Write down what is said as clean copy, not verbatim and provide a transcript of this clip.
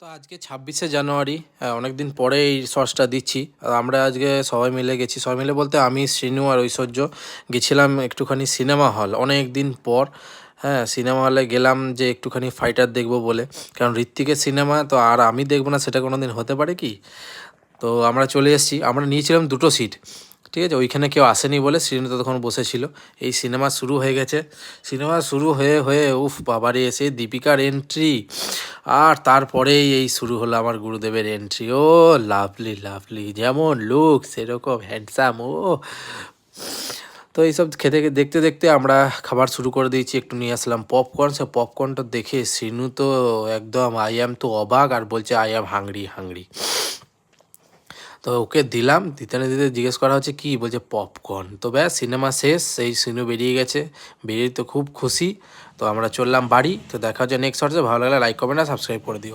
তো আজকে 26শে জানুয়ারি, অনেক দিন পরে এই শর্টসটা দিচ্ছি। আর আমরা আজকে সবাই মিলে গেছি, সবাই মিলে বলতে আমি, শ্রীনু আর ঐশ্বর্য গেছিলাম একটুখানি সিনেমা হল অনেক দিন পর। হ্যাঁ, সিনেমা হলে গেলাম যে একটুখানি ফাইটার দেখবো বলে, কারণ ঋত্বিকের সিনেমা তো আর আমি দেখবো না সেটা কোনো দিন হতে পারে কি। তো আমরা চলে এসেছি, আমরা নিয়েছিলাম দুটো সিট, ঠিক আছে। ওইখানে কেউ আসেনি বলে শ্রীনু ততক্ষণ বসেছিল। এই সিনেমা শুরু হয়ে গেছে, সিনেমা শুরু হয়ে হয়ে উফ বাবারে, এসে দীপিকার এন্ট্রি, আর তারপরেই এই শুরু হলো আমার গুরুদেবের এন্ট্রি। ও লাভলি লাভলি, যেমন লুক সেরকম হ্যান্ডসাম ও। তো এইসব খেতে দেখতে দেখতে আমরা খাবার শুরু করে দিয়েছি। একটু নিয়ে আসলাম পপকর্ন, সে পপকর্নটা দেখে শ্রীনু তো একদম আই অ্যাম তো অবাক, আর বলছে আই অ্যাম হাংরি হাংরি। তো ওকে দিলাম, দিতে না দিতে জিজ্ঞেস করা হচ্ছে কী, বলছে পপকর্ন। তো ব্যাস সিনেমা শেষ, সেই সিনু বেরিয়ে গেছে, বেরিয়ে তো খুব খুশি। তো আমরা চললাম বাড়ি। তো দেখা হচ্ছে নেক্সট শর্টসে। ভালো লাগলে লাইক, কমেন্ট আর সাবস্ক্রাইব করে দিও।